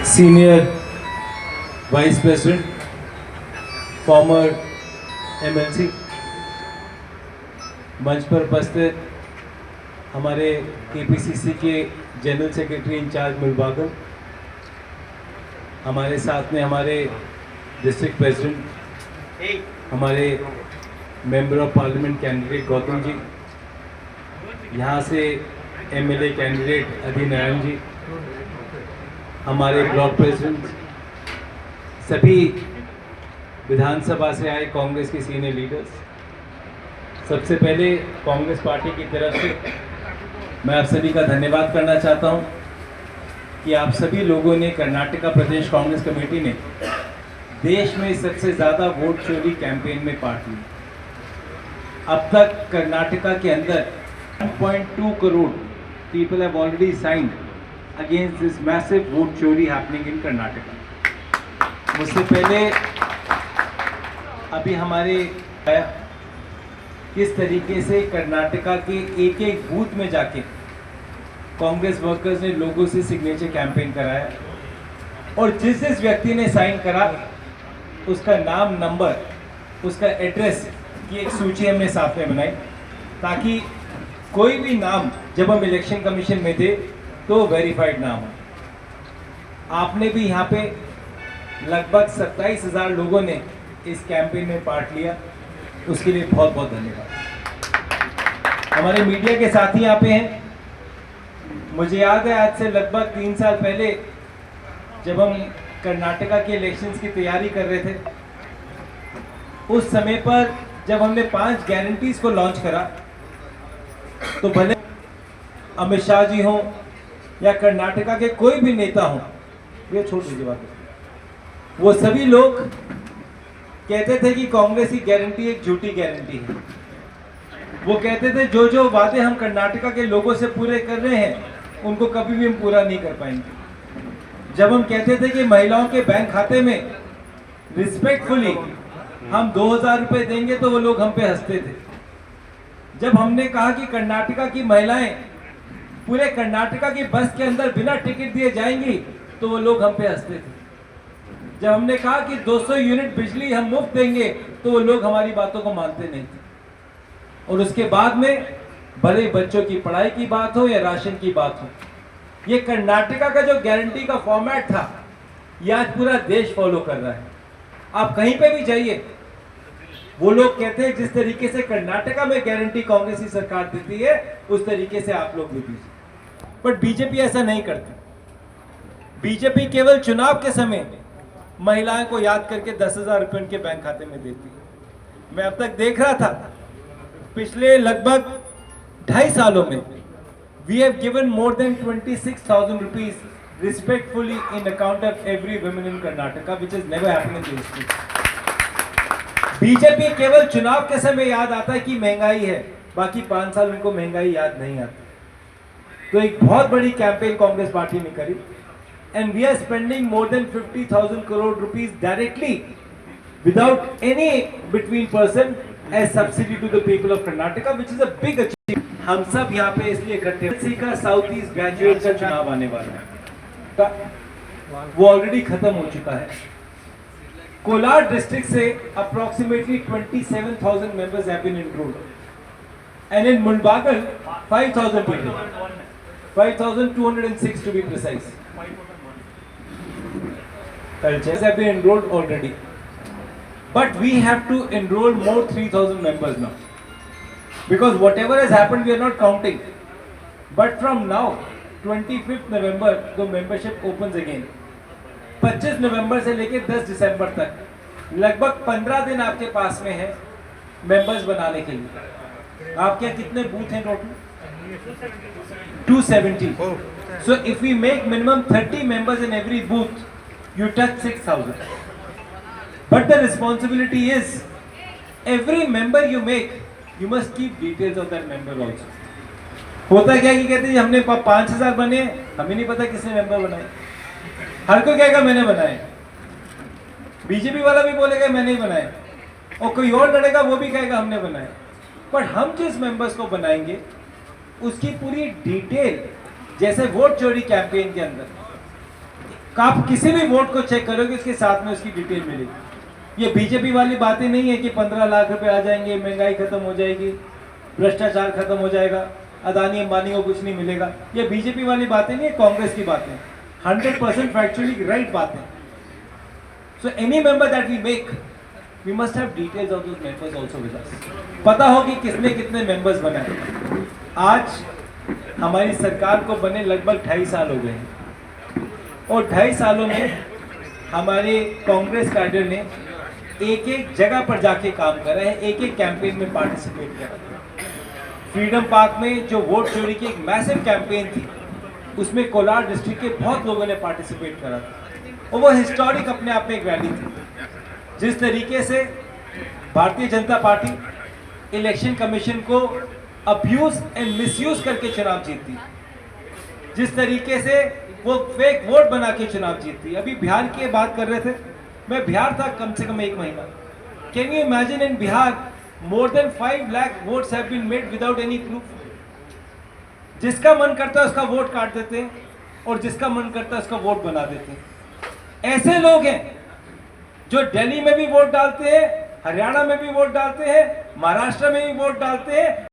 Senior Vice President, former MLC, मंच पर उपस्थित हमारे KPCC के जनरल सेक्रेटरी इंचार्ज मुलबागल, हमारे साथ में हमारे डिस्ट्रिक्ट प्रेसिडेंट, हमारे member of parliament candidate Gautam ji, यहाँ से MLA कैंडिडेट अधिनारायण जी, हमारे ब्लॉक प्रेसिडेंट, सभी विधानसभा से आए कांग्रेस के सीनियर लीडर्स, सबसे पहले कांग्रेस पार्टी की तरफ से मैं आप सभी का धन्यवाद करना चाहता हूं कि आप सभी लोगों ने कर्नाटका प्रदेश कांग्रेस कमेटी ने देश में सबसे ज़्यादा वोट चोरी कैंपेन में पार्ट लिया। अब तक कर्नाटका के अंदर 1.2 crore people have already signed against this massive vote chori happening in Karnataka. मुझसे पहले अभी हमारे किस तरीके से कर्नाटका के एक एक बूथ में जाके कांग्रेस वर्कर्स ने लोगों से सिग्नेचर कैंपेन कराया और जिस व्यक्ति ने साइन करा उसका नाम, नंबर, उसका एड्रेस की एक सूची हमने साथ में बनाई ताकि कोई भी नाम जब हम इलेक्शन कमीशन में दे तो वेरीफाइड नाम हो। आपने भी यहाँ पे लगभग 27,000 लोगों ने इस कैंपेन में पार्ट लिया, उसके लिए बहुत बहुत धन्यवाद। हमारे मीडिया के साथी यहाँ पे हैं। मुझे याद है आज से लगभग 3 साल पहले जब हम कर्नाटका के इलेक्शंस की तैयारी कर रहे थे, उस समय पर जब हमने 5 गारंटीज को लॉन्च करा तो भले अमित शाह जी हों या कर्नाटका के कोई भी नेता हों, ये छोड़ दीजिए बात, वो सभी लोग कहते थे कि कांग्रेस की गारंटी एक झूठी गारंटी है। वो कहते थे जो जो वादे हम कर्नाटका के लोगों से पूरे कर रहे हैं उनको कभी भी हम पूरा नहीं कर पाएंगे। जब हम कहते थे कि महिलाओं के बैंक खाते में रिस्पेक्टफुली हम 2,000 रुपए देंगे तो वो लोग हम पे हंसते थे। जब हमने कहा कि कर्नाटका की महिलाएं पूरे कर्नाटका की बस के अंदर बिना टिकट दिए जाएंगी तो वो लोग हम पे हंसते थे। जब हमने कहा कि 200 यूनिट बिजली हम मुफ्त देंगे तो वो लोग हमारी बातों को मानते नहीं थे। और उसके बाद में भले बच्चों की पढ़ाई की बात हो या राशन की बात हो, ये कर्नाटका का जो गारंटी का फॉर्मेट था ये आज पूरा देश फॉलो कर रहा है। आप कहीं पे भी जाइए, वो लोग कहते हैं जिस तरीके से कर्नाटका में गारंटी कांग्रेस की सरकार देती है उस तरीके से आप लोग भी दीजिए। बट बीजेपी ऐसा नहीं करती। बीजेपी केवल चुनाव के समय महिलाओं को याद करके 10,000 रुपए उनके बैंक खाते में देती है। मैं अब तक देख रहा था पिछले लगभग 2.5 सालों में we have given more than 26,000 rupees respectfully in account of every woman in Karnataka which has never happened in the history. BJP केवल चुनाव के समय याद आता है कि महंगाई है, बाकी 5 साल उनको महंगाई याद नहीं आती। तो एक बहुत बड़ी कैंपेन कांग्रेस पार्टी ने करी and we are spending more than 50,000 crore rupees directly without any between person as subsidy to the people of Karnataka which is a big achievement. हम सब यहाँ पे इसलिए इकट्ठे का साउथ ईस्ट ग्रेजुएट का चुनाव आने वाला है, वो ऑलरेडी खत्म हो चुका है। कोलार डिस्ट्रिक्ट से approximately 27,000 members have been enrolled, and in Mulbagal 5,000 people, 5,206 to be precise. Cultures have been enrolled already, but we have to enroll more 3,000 members now, because whatever has happened we are not counting. But from now, 25th November, the membership opens again. 25 नवंबर से लेकर 10 दिसंबर तक लगभग 15 दिन आपके पास में है members बनाने के लिए। आपके कितने बूथ हैं total? 270. So if we make minimum 30 members in every booth, you touch 6,000. But the responsibility is every member you make, you must keep details of that member also. होता क्या कि कहते हैं हमने 5,000 बने, हमें नहीं पता किसने मेंबर बनाए। हर कोई कहेगा मैंने बनाए, बीजेपी वाला भी बोलेगा मैंने ही बनाए, और कोई और लड़ेगा वो भी कहेगा हमने बनाए। पर हम जिस मेंबर्स को बनाएंगे उसकी पूरी डिटेल जैसे वोट चोरी कैंपेन के अंदर आप किसी भी वोट को चेक करोगे उसके साथ में उसकी डिटेल मिलेगी। ये बीजेपी वाली बातें नहीं है कि 15 लाख रुपए आ जाएंगे, महंगाई खत्म हो जाएगी, भ्रष्टाचार खत्म हो जाएगा, अदानी अंबानी को कुछ नहीं मिलेगा। ये बीजेपी वाली बातें नहीं है, कांग्रेस की बातें 100% फैक्चुअली राइट बातें। So any member that we make, we must have details of those members also with us. पता हो कि किसने कितने मेंबर्स बनाए। आज हमारी सरकार को बने लगभग 2.5 साल हो गए हैं और 2.5 सालों में हमारे कांग्रेस कैडर ने एक एक जगह पर जाके काम करा है, एक एक कैंपेन में पार्टिसिपेट करा। फ्रीडम पार्क में जो वोट चोरी की एक मैसिव कैंपेन थी, उसमें कोलार डिस्ट्रिक्ट के बहुत लोगों ने पार्टिसिपेट करा था और वो हिस्टोरिक अपने आप में एक रैली थी। जिस तरीके से Bharatiya Janata party election commission को अब्यूज एंड मिसयूज करके चुनाव जीतती, जिस तरीके से वो फेक वोट बना के चुनाव जीतती। अभी बिहार की बात कर रहे थे, मैं बिहार था कम से कम 1 महीना। Can you imagine in Bihar more than 5 lakh votes have been made without any proof. जिसका मन करता है उसका वोट काट देते हैं और जिसका मन करता है उसका वोट बना देते हैं। ऐसे लोग हैं जो दिल्ली में भी वोट डालते हैं, हरियाणा में भी वोट डालते हैं, महाराष्ट्र में भी वोट डालते हैं।